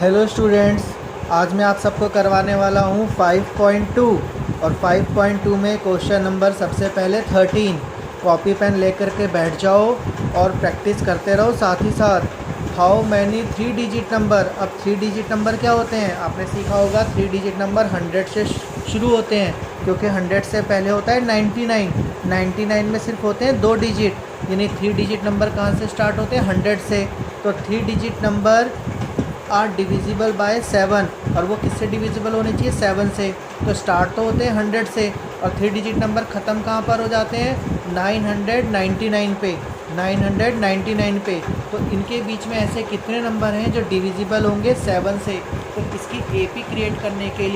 Hello students, आज मैं आप सबको करवाने वाला हूँ 5.2 और 5.2 में क्वेश्चन नंबर सबसे पहले 13। कॉपी पेन लेकर के बैठ जाओ और प्रैक्टिस करते रहो साथ ही साथ। How many 3 digit number. अब 3 डिजिट नंबर क्या होते हैं आपने सीखा होगा। 3 डिजिट नंबर 100 से शुरू होते हैं, क्योंकि 100 से पहले होता है 99। 99 में सिर्फ होते हैं 2 डिजिट, यानी 3 डिजिट नंबर कहाँ से स्टार्ट होते हैं 100 से। तो 3 digit number are divisible by 7, और वो किससे डिविजिबल होने चाहिए 7 से। तो स्टार्ट तो होते हैं 100 से, और 3 डिजिट नंबर ख़त्म कहाँ पर हो जाते हैं 999 पे। 999 पे। तो इनके बीच में ऐसे कितने नंबर हैं जो डिविजिबल होंगे 7 से। तो इसकी एपी क्रिएट करने के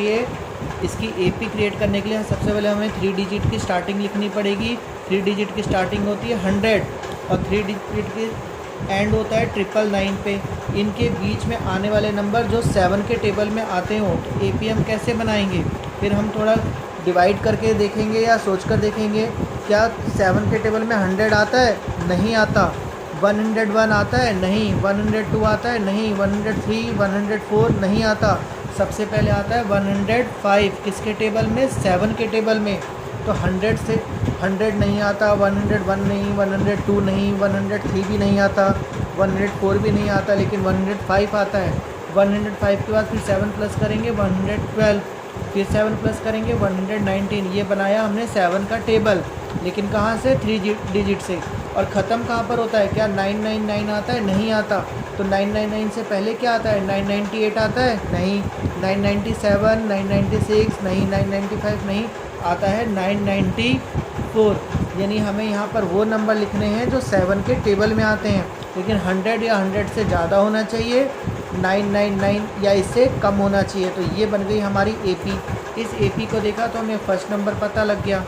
लिए सबसे पहले हमें 3 डिजिट की स्टार्टिंग लिखनी पड़ेगी। 3 डिजिट की स्टार्टिंग होती है 100 और 3 डिजिट की एंड होता है 999 पे। इनके बीच में आने वाले नंबर जो 7 के टेबल में आते हों, तो एपी हम कैसे बनाएंगे, फिर हम थोड़ा डिवाइड करके देखेंगे या सोच कर देखेंगे। क्या 7 के टेबल में 100 आता है? नहीं आता। 101 आता है? नहीं। 102 आता है? नहीं। 103, 104 नहीं आता। सबसे पहले आता है 105। किसके टेबल में? 7 के टेबल में। तो 100 से 100 नहीं आता, 101 नहीं, 102 नहीं, 103 भी नहीं आता, 104 भी नहीं आता, लेकिन 105 आता है। 105 के बाद फिर 7 प्लस करेंगे 112, फिर 7 प्लस करेंगे 119। ये बनाया हमने 7 का टेबल, लेकिन कहाँ से? 3 डिजिट से। और ख़त्म कहाँ पर होता है? क्या 999 आता है? नहीं आता। तो 999 से पहले क्या आता है? 998 आता है? नहीं। 997, 996 नहीं, 995 नहीं, आता है 994। यानी हमें यहाँ पर वो नंबर लिखने हैं जो 7 के टेबल में आते हैं, लेकिन 100 या 100 से ज़्यादा होना चाहिए, 999 या इससे कम होना चाहिए। तो ये बन गई हमारी एपी। इस एपी को देखा तो हमें फर्स्ट नंबर पता लग गया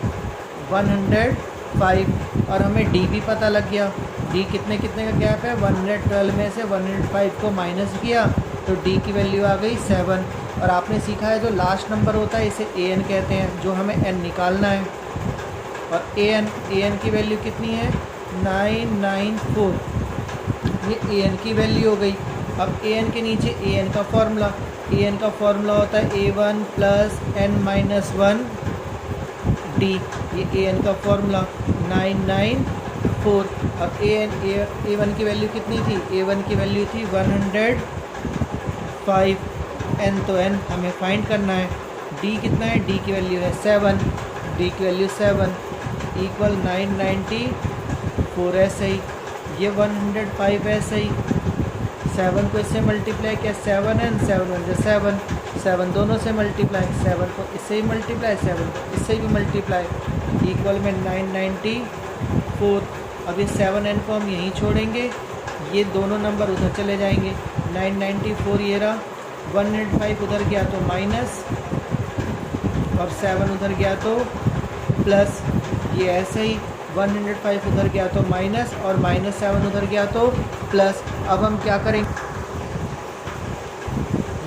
105, और हमें डी भी पता लग गया। डी कितने कितने का गैप है? 112 में से 105 को माइनस किया तो डी की वैल्यू आ गई 7। और आपने सीखा है जो लास्ट नंबर होता है इसे ए एन कहते हैं, जो हमें एन निकालना है। और ए एन की वैल्यू कितनी है? 994। ये ए एन की वैल्यू हो गई। अब ए एन के नीचे ए एन का फॉर्मूला होता है A1 प्लस n-1 डी। ये ए एन का फॉर्मूला 994। अब ए वन की वैल्यू कितनी थी? A1 की वैल्यू थी 105। एन तो एन हमें फाइंड करना है। डी कितना है? डी की वैल्यू है 7। डी की वैल्यू 7 इक्वल 994 है सही। ये 105 है सही। 7 को इससे मल्टीप्लाई किया 7 एन 7 1 7, 7 दोनों से मल्टीप्लाई, 7 को इससे ही मल्टीप्लाई, 7 को इससे भी मल्टीप्लाई, इक्वल में 994। अब ये 7 एन को हम यहीं छोड़ेंगे, ये दोनों नंबर उधर चले जाएंगे। 994 ये रहा, 105 उधर गया तो माइनस, और 7 उधर गया तो प्लस। ये ऐसे ही 105 उधर गया तो माइनस, और -7 उधर गया तो प्लस। अब हम क्या करेंगे?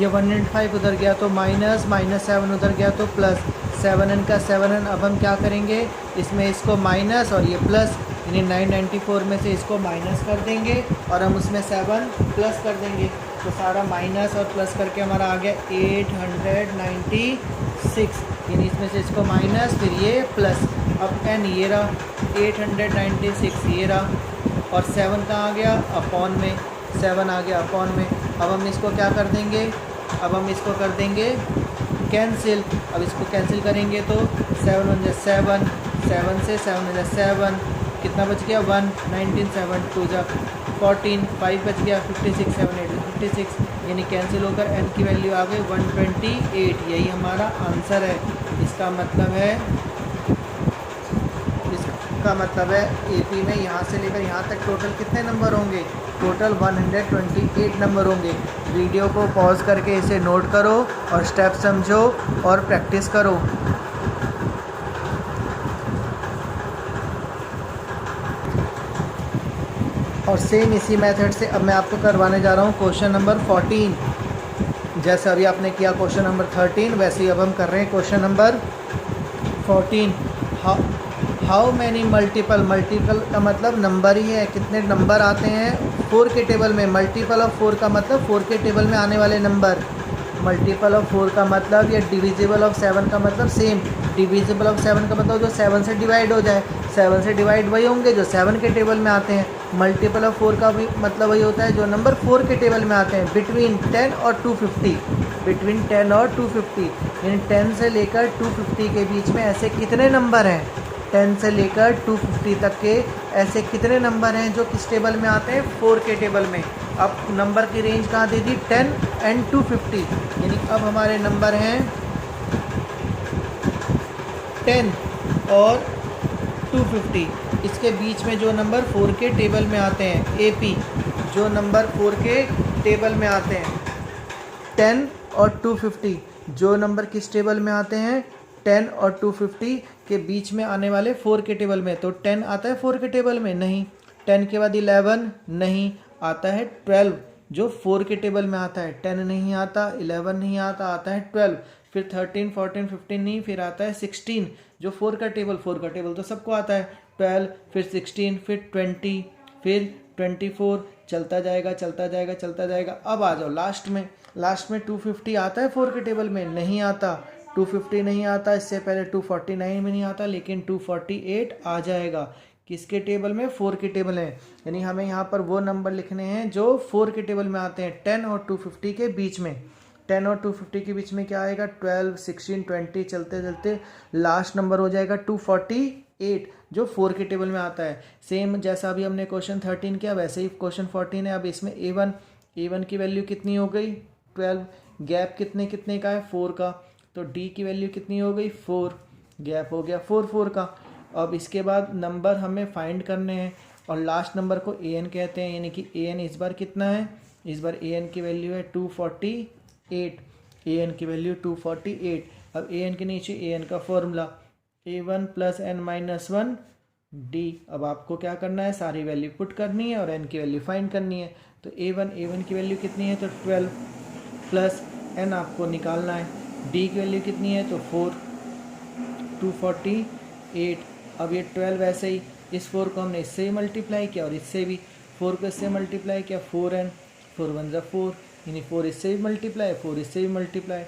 ये 105 उधर गया तो माइनस, -7 उधर गया तो प्लस। 7n का 7n। अब हम क्या करेंगे? इसमें इसको माइनस और ये प्लस, यानी 994 में से इसको माइनस कर देंगे और हम उसमें 7 प्लस कर देंगे। तो सारा माइनस और प्लस करके हमारा आ गया 896, यानी इसमें से इसको माइनस फिर ये प्लस। अब n ये रहा 896 ये रहा, और 7 कहाँ आ गया? अपॉन में। 7 आ गया अपॉन में। अब हम इसको क्या कर देंगे? अब हम इसको कर देंगे कैंसिल। अब इसको कैंसिल करेंगे तो 7 1 7, 7 से 7 1 7, कितना बच गया? 1, 19 7 2 14, 5 बच गया, 56 7 8 56, यानी कैंसिल होकर n की वैल्यू आ गई 128। यही हमारा आंसर है। इसका मतलब है एपी में यहाँ से लेकर यहाँ तक टोटल कितने नंबर होंगे? टोटल 128 नंबर होंगे। वीडियो को पॉज करके इसे नोट करो और स्टेप समझो और प्रैक्टिस करो। और सेम इसी मेथड से अब मैं आपको करवाने जा रहा हूँ क्वेश्चन नंबर 14। जैसे अभी आपने किया क्वेश्चन नंबर 13, वैसे ही अब हम कर रहे हैं question number 14। How many multiple, multiple का मतलब नंबर ही है, कितने नंबर आते हैं 4 के टेबल में। मल्टीपल ऑफ 4 का मतलब 4 के टेबल में आने वाले नंबर। मल्टीपल ऑफ 4 का मतलब या डिविजिबल ऑफ 7 का मतलब सेम। डिविजिबल ऑफ 7 का मतलब जो 7 से डिवाइड हो जाए। 7 से डिवाइड वही होंगे जो 7 के टेबल में आते हैं। मल्टीपल ऑफ 4 का भी मतलब वही होता है जो नंबर 4 के टेबल में आते हैं। बिटवीन 10 और 250, बिटवीन 10 और 250, यानी 10 से लेकर 250 के बीच में ऐसे कितने नंबर हैं, 10 से लेकर 250 तक के ऐसे कितने नंबर हैं जो किस टेबल में आते हैं, 4 के टेबल में। अब नंबर की रेंज कहाँ दे दी, 10 एंड 250, यानी अब हमारे नंबर हैं 10 और 250। इसके बीच में जो नंबर 4 के टेबल में आते हैं, एपी, जो नंबर 4 के टेबल में आते हैं 10 और 250, जो नंबर किस टेबल में आते हैं 10 और 250 के बीच में आने वाले 4 के टेबल में। तो 10 आता है 4 के टेबल में, नहीं। 10 के बाद 11 नहीं, आता है 12 जो 4 के टेबल में आता है। 10 नहीं आता, 11 नहीं आता, आता है 12। फिर 13, 14, 15 नहीं, फिर आता है 16 जो 4 का टेबल तो सबको आता है। 12, फिर 16, फिर 20, फिर 24, चलता जाएगा चलता जाएगा चलता जाएगा। अब आ जाओ लास्ट में, लास्ट में 250 आता है 4 के टेबल में, नहीं आता। 250 नहीं आता, इससे पहले 249 में नहीं आता, लेकिन 248 आ जाएगा। किसके टेबल में, 4 के टेबल है। यानी हमें यहाँ पर वो नंबर लिखने हैं जो 4 के टेबल में आते हैं, 10 और 250 के बीच में। 10 और 250 के बीच में क्या आएगा, 12, 16, 20, चलते चलते लास्ट नंबर हो जाएगा 248 जो 4 के टेबल में आता है। सेम जैसा अभी हमने क्वेश्चन 13 किया वैसे ही क्वेश्चन 14 है। अब इसमें A1 की वैल्यू कितनी हो गई, 12। गैप कितने कितने का है, 4 का। तो D की वैल्यू कितनी हो गई, 4। गैप हो गया 4 का। अब इसके बाद नंबर हमें फाइंड करने हैं और लास्ट नंबर को AN कहते हैं, यानी कि AN इस बार कितना है, इस बार AN की वैल्यू है 248। AN की वैल्यू 248। अब AN के नीचे AN का फॉर्मूला A1 + n-1 D। अब आपको क्या करना है, सारी वैल्यू पुट करनी है और n की वैल्यू फाइंड करनी है। तो A1 की वैल्यू कितनी है, तो 12 प्लस n आपको निकालना है। D की वैल्यू कितनी है, तो 4, 248। अब ये 12 वैसे ही, इस 4 को हमने इससे ही मल्टीप्लाई किया और इससे भी 4 को इससे मल्टीप्लाई किया, 4n, 4 1 ज़ा 4, यानी 4 इससे भी मल्टीप्लाई, 4 इससे भी मल्टीप्लाई,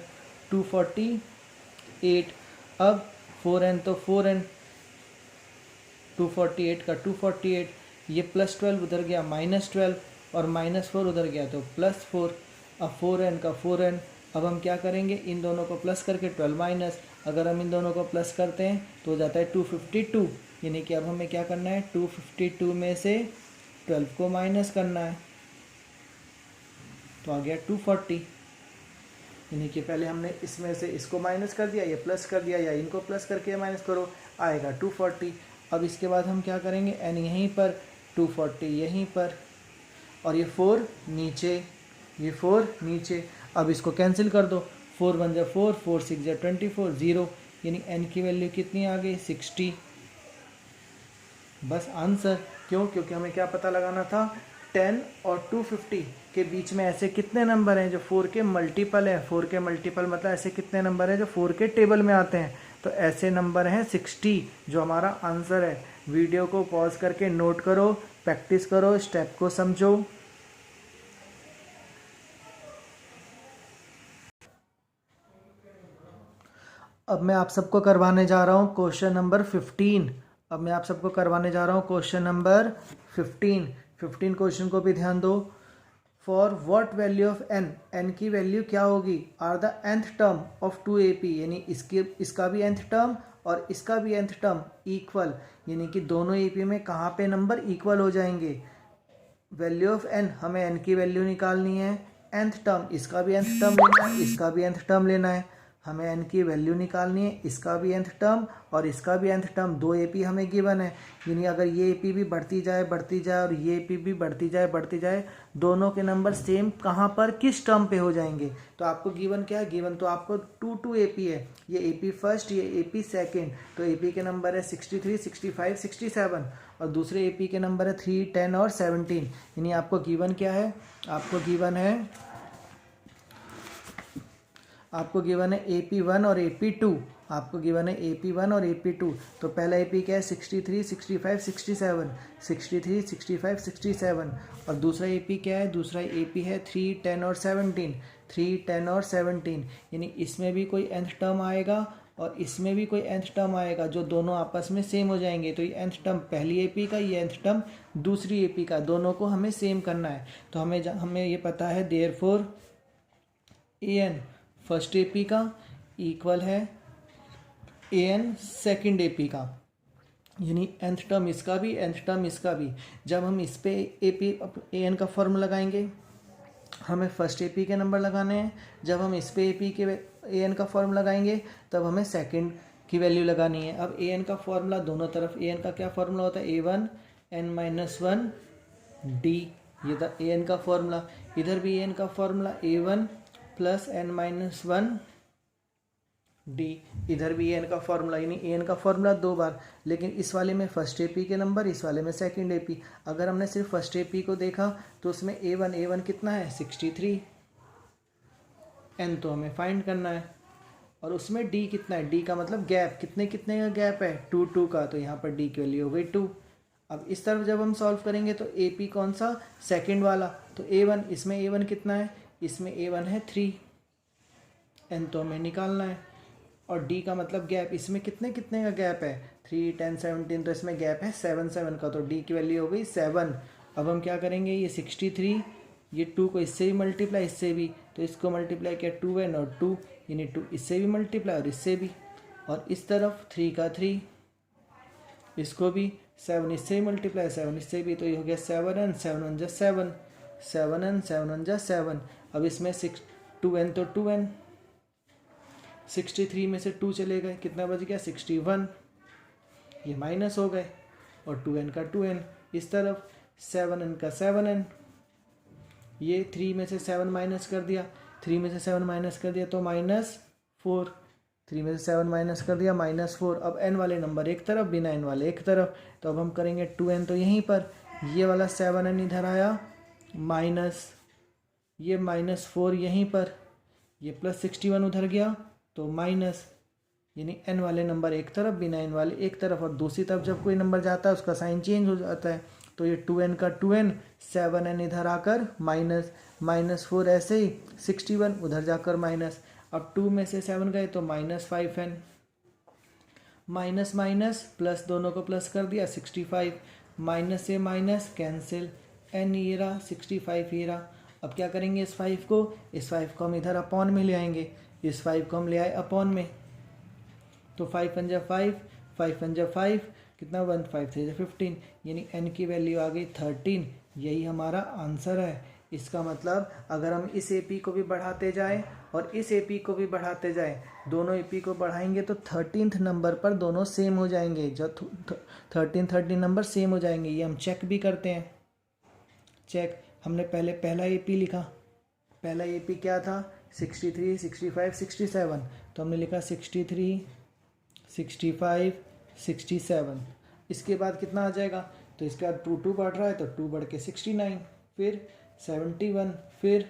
248। अब 4n तो 4n, 248 का 248, ये +12 उधर गया -12 और -4 उधर गया तो +4। अब 4n का 4n, अब हम क्या करेंगे, इन दोनों को प्लस करके 12 माइनस, अगर हम इन दोनों को प्लस करते हैं तो हो जाता है 252। यानी कि अब हमें क्या करना है, 252 में से 12 को माइनस करना है, तो आ गया 240। यानी कि पहले हमने इसमें से इसको माइनस कर दिया, ये प्लस कर दिया, या इनको प्लस करके माइनस करो, आएगा 240। अब इसके बाद हम क्या करेंगे, n यहीं पर, 240 यहीं पर, और ये 4 नीचे, ये 4 नीचे। अब इसको कैंसिल कर दो, 4 1 ज़ा 4, 4 6 ज़ा 24, 0, यानी n की वैल्यू कितनी आ गई, 60। बस आंसर। क्यों, क्योंकि हमें क्या पता लगाना था, 10 और 250 के बीच में ऐसे कितने नंबर हैं जो 4 के मल्टीपल हैं। 4 के मल्टीपल मतलब ऐसे कितने नंबर हैं जो 4 के टेबल में आते हैं, तो ऐसे नंबर हैं 60 जो हमारा आंसर है। वीडियो को पॉज करके नोट करो, प्रैक्टिस करो, स्टेप को समझो। अब मैं आप सबको करवाने जा रहा हूँ क्वेश्चन नंबर 15। अब मैं आप सबको करवाने जा रहा हूँ क्वेश्चन नंबर 15 क्वेश्चन को भी ध्यान दो। For what value of n की वैल्यू क्या होगी, are the nth term of 2AP, यानी इसका भी nth टर्म और इसका भी nth टर्म इक्वल, यानी कि दोनों AP में कहाँ पे नंबर इक्वल हो जाएंगे। वैल्यू ऑफ n, हमें n की वैल्यू निकालनी है, nth टर्म, इसका भी nth टर्म लेना है, इसका भी nth टर्म लेना है। हमें n की वैल्यू निकालनी है, इसका भी nth टर्म और इसका भी nth टर्म, 2 AP हमें गिवन है। यानी अगर ये AP भी बढ़ती जाए और ये AP भी बढ़ती जाए, दोनों के नंबर सेम कहाँ पर, किस टर्म पे हो जाएंगे। तो आपको गिवन क्या है, गिवन तो आपको 2 AP है, ये AP फर्स्ट, ये AP सेकेंड। तो AP के नंबर है 63, 65, 67 और दूसरे AP के नंबर है 3, 10 और 17। यानी आपको गिवन क्या है, आपको गिवन है AP1 और AP2 आपको गिवन है AP1 और AP2। तो पहला AP क्या है 63, 65, 67, 63, 65, 67। और दूसरा AP क्या है, दूसरा AP है 3, 10 और 17, 3, 10 और 17। यानी इसमें भी कोई nth टर्म आएगा और इसमें भी कोई nth टर्म आएगा जो दोनों आपस में सेम हो जाएंगे। तो ये nth टर्म पहली AP का, ये nth टर्म दूसरी AP का, दोनों को हमें सेम करना है। तो हमें ये पता है देयरफॉर an फर्स्ट AP का इक्वल है an सेकंड AP का, यानी nth टर्म इसका भी nth टर्म इसका भी। जब हम इस पे AP an का फॉर्मूला लगाएंगे, हमें फर्स्ट AP के नंबर लगाने हैं। जब हम इस पे AP के an का फॉर्मूला लगाएंगे तब हमें सेकंड की वैल्यू लगानी है। अब an का फॉर्मूला दोनों तरफ, an का क्या फॉर्मूला होता है, a1 n-1 d, ये था an का फॉर्मूला। इधर भी an का formula a1 plus n-1 d, इधर भी an का फॉर्मूला, यानी an का फॉर्मूला 2 बार। लेकिन इस वाले में फर्स्ट AP के नंबर, इस वाले में सेकंड AP। अगर हमने सिर्फ फर्स्ट AP को देखा तो उसमें a1 कितना है 63, n तो हमें फाइंड करना है। और उसमें d कितना है, d का मतलब गैप, कितने कितने का गैप है 2, 2 का। तो यहाँ पर d की वैल्यू हो गई 2। अब इस तरफ जब हम सॉल्व करेंगे तो AP कौन सा, सेकंड वाला। तो a1, इसमें a1 कितना है, इसमें a1 है 3, n तो हमें निकालना है। और d का मतलब गैप, इसमें कितने कितने का गैप है 3, 10, 17, तो इसमें गैप है 7, 7 का। तो d की वैल्यू हो गई 7। अब हम क्या करेंगे, ये 63, ये 2 को इससे भी मल्टीप्लाई, इससे भी, तो इसको मल्टीप्लाई किया 2n और 2, यानी 2 इससे भी मल्टीप्लाई और इससे भी। और इस तरफ 3 का 3, इसको भी 7 इससे ही मल्टीप्लाई, 7 इससे भी, तो ये हो गया 7n, 7 1 7, 7n, 7 1 7। अब इसमें 2n तो 2n, 63 में से 2 चले गए, कितना बच गया 61, ये माइनस हो गए। और 2n का 2n, इस तरफ 7n का 7n, ये 3 में से 7 माइनस कर दिया, 3 में से 7 माइनस कर दिया तो -4, 3 में से 7 माइनस कर दिया -4। अब n वाले नंबर एक तरफ, बिना n वाले एक तरफ। तो अब हम करेंगे 2n तो यहीं पर, ये वाला 7n इधर आया, माइनस ये -4 यहीं पर, ये +61 उधर गया तो माइनस, यानी n वाले नंबर एक तरफ, बिना n वाले एक तरफ। और दूसरी तरफ जब कोई नंबर जाता है उसका साइन चेंज हो जाता है। तो ये 2n का 2n, 7n इधर आकर माइनस, -4 ऐसे ही 61 उधर जाकर माइनस। अब 2 में से 7 गए तो -5n, माइनस माइनस प्लस, दोनों को प्लस कर दिया 65, माइनस से माइनस कैंसिल, n ये रहा 65 ये रहा। अब क्या करेंगे, इस 5 को हम इधर अपॉन में ले आएंगे, इस 5 को हम ले आए अपॉन में। तो 5 1 जा 5, 5 1 जा 5, कितना 1, 5 3 जा 15, यानी n की वैल्यू आ गई 13। यही हमारा आंसर है। इसका मतलब अगर हम इस AP को भी बढ़ाते जाएं और इस AP को भी बढ़ाते जाएं, दोनों AP को बढ़ाएंगे तो 13th नंबर पर दोनों सेम हो जाएंगे। जब 13 नंबर सेम हो जाएंगे, ये हम चेक भी करते हैं। चेक, हमने पहले पहला AP लिखा, पहला AP क्या था 63, 65, 67, तो हमने लिखा 63, 65, 67। इसके बाद कितना आ जाएगा, तो इसके बाद 2 बढ़ रहा है तो 2 बढ़ के 69, फिर 71, फिर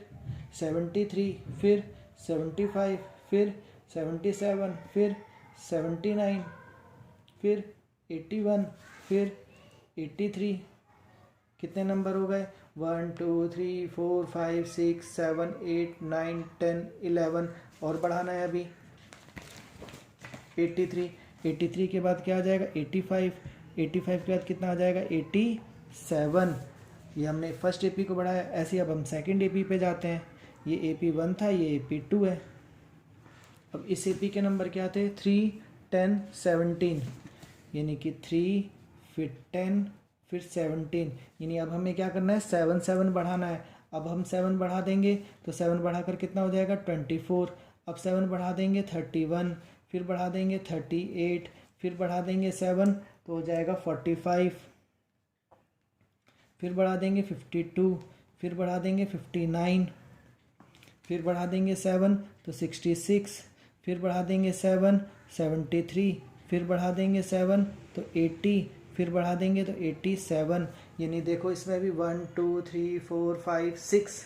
73, फिर 75, फिर 77, फिर 79, फिर 81, फिर 83। कितने नंबर हो गए 1 2 3 4 5 6 7 8 9 10 11, और बढ़ाना है अभी 83 के बाद क्या आ जाएगा 85 के बाद कितना आ जाएगा 87। ये हमने फर्स्ट AP को बढ़ाया। ऐसे ही अब हम सेकंड AP पे जाते हैं। ये AP1 था, ये AP2 है। अब इस AP के नंबर क्या थे 3 10 17, यानी कि 3 फिर 10 फिर 17, यानी अब हमें क्या करना है 7 7 बढ़ाना है। अब हम 7 बढ़ा देंगे तो 7 बढ़ाकर कितना हो जाएगा 24। अब 7 बढ़ा देंगे 31, फिर बढ़ा देंगे 38, फिर बढ़ा देंगे 7 तो हो जाएगा 45, फिर बढ़ा देंगे 52, फिर बढ़ा देंगे 59, फिर बढ़ा देंगे 7 तो 66, फिर बढ़ा देंगे 7 73, फिर बढ़ा देंगे 7 तो 80, फिर बढ़ा देंगे तो 87। यानी देखो इसमें भी 1 2 3 4 5 6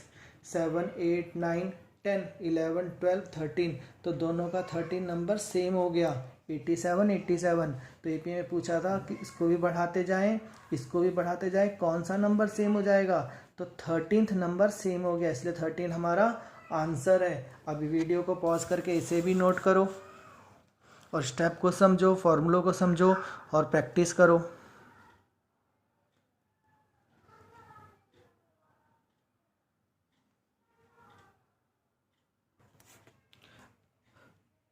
7 8 9 10, 11, 12, 13, तो दोनों का 13 नंबर सेम हो गया, 87, 87। तो एपी में पूछा था कि इसको भी बढ़ाते जाएं, इसको भी बढ़ाते जाएं, कौन सा नंबर सेम हो जाएगा, तो 13th नंबर सेम हो गया, इसलिए 13 हमारा आंसर है। अभी वीडियो को पॉज करके इसे भी नोट करो और स्टेप को समझो, फॉर्मूलों को समझो और प्रैक्टिस करो।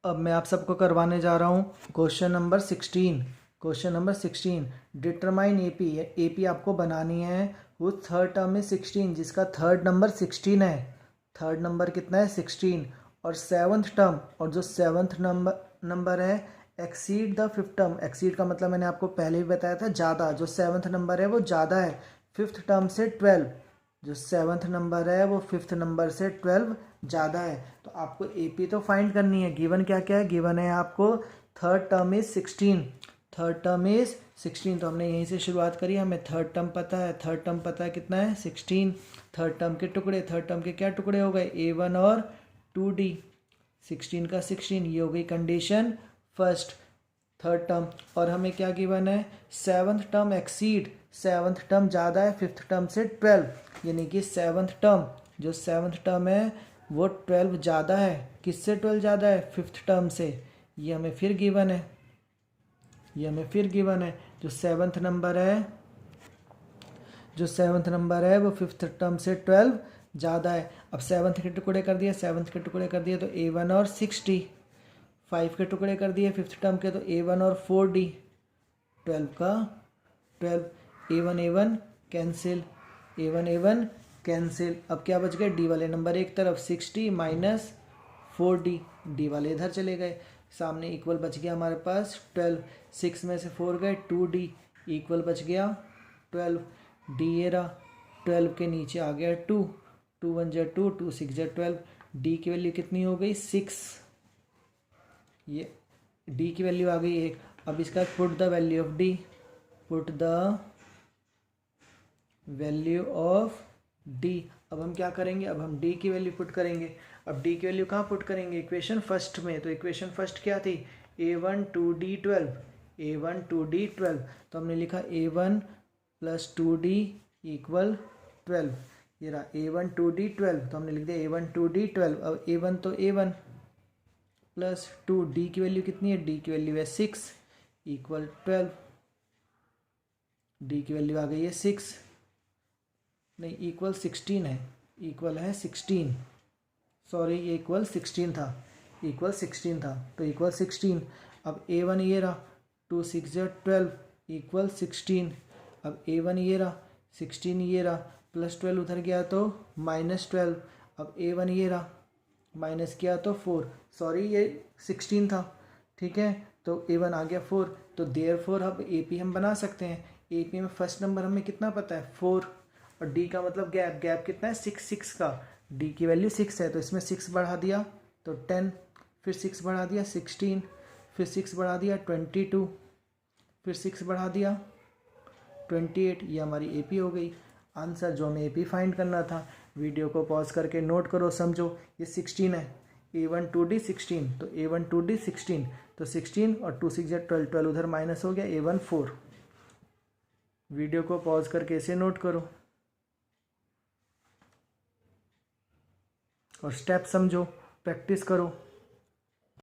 अब मैं आप सबको करवाने जा रहा हूँ question number 16। Question number 16, determine AP. AP आपको बनानी है वो थर्ड टर्म में 16, जिसका थर्ड नंबर 16 है। थर्ड नंबर कितना है? 16। और सेवन्थ टर्म, और जो सेवन्थ नंबर है exceed the fifth term. Exceed का मतलब मैंने आपको पहले भी बताया था, ज़्यादा। जो सेवन्थ नंबर है वो ज़्यादा है फिफ्थ टर्म से 12। जो सेवन्थ नंबर है वो फिफ्थ नंबर से 12 ज़्यादा है। तो आपको एपी तो फाइंड करनी है। गिवन क्या क्या है? गिवन है आपको third term is 16। Third term is 16, तो हमने यहीं से शुरुआत करी। हमें थर्ड टर्म पता है। थर्ड टर्म पता है कितना है? 16। थर्ड टर्म के टुकड़े, थर्ड टर्म के क्या टुकड़े हो गए? A1 और 2D। 16 का 16, ये हो गई कंडीशन फर्स्ट, थर्ड टर्म। और हमें क्या गिवन है? Seventh term exceed, seventh term ज़्यादा है फिफ्थ टर्म से 12, यानी कि सेवन्थ टर्म, जो सेवन्थ टर्म है वो 12 ज़्यादा है। किससे 12 ज़्यादा है? फिफ्थ टर्म से। ये हमें फिर गिवन है, ये हमें फिर गिवन है। जो सेवन्थ नंबर है, जो सेवन्थ नंबर है वो फिफ्थ टर्म से 12 ज़्यादा है। अब सेवन्थ के टुकड़े कर दिए, सेवन्थ के टुकड़े कर दिए तो A1 और 60। 5 के टुकड़े कर दिए फिफ्थ टर्म के तो A1 और 4D। 12 का 12, A1 कैंसिल, A1 कैंसिल। अब क्या बच गए? डी वाले नंबर एक तरफ, 60 माइनस 4D, डी वाले इधर चले गए। सामने इक्वल बच गया हमारे पास 12। 6 में से 4 गए, 2D इक्वल बच गया 12। डी ये रहा, 12 के नीचे आ गया 2, 2 1 जा 2, 2 6 जा 12। डी की वैल्यू कितनी हो गई? 6। ये डी की वैल्यू आ गई 1। अब इसका put the value of D, put the value of D. अब हम क्या करेंगे? अब हम डी की वैल्यू पुट करेंगे। अब डी की वैल्यू कहाँ पुट करेंगे? इक्वेशन फर्स्ट में। तो इक्वेशन फर्स्ट क्या थी? A1 2D 12, A1 2D 12। तो हमने लिखा A1 प्लस 2D इक्वल 12। ये रहा A1 2D 12, तो हमने लिख दिया A1 2D 12। अब A1 तो A1 प्लस 2, डी की वैल्यू कितनी है? डी की वैल्यू है 6 इक्वल 12। डी की वैल्यू आ गई है 6, नहीं इक्वल 16 है, इक्वल है 16, सॉरी ये इक्वल 16 था, इक्वल 16 था, तो इक्वल 16। अब A1 ये रहा, 2 6 12 इक्वल 16। अब A1 ये रहा, 16 ये रहा, प्लस 12 उधर गया तो माइनस 12। अब A1 ये रहा, माइनस किया तो 4, सॉरी ये 16 था, ठीक है, तो A1 आ गया 4। तो देयरफॉर अब AP हम बना सकते हैं। AP में फर्स्ट नंबर हमें कितना पता है? 4, और D का मतलब गैप, गैप कितना है? 6 6 का। D की वैल्यू 6 है, तो इसमें 6 बढ़ा दिया तो 10, फिर 6 बढ़ा दिया 16, फिर 6 बढ़ा दिया 22, फिर 6 बढ़ा दिया 28। ये हमारी AP हो गई आंसर, जो हमें AP फाइंड करना था। वीडियो को पॉज करके नोट करो, समझो। ये 16 है, A1 2D 16, तो A1 2D 16, तो 16 और 2 6 12, 12 उधर माइनस हो गया, A1 4। वीडियो को पॉज करके इसे नोट करो और स्टेप समझो, प्रैक्टिस करो।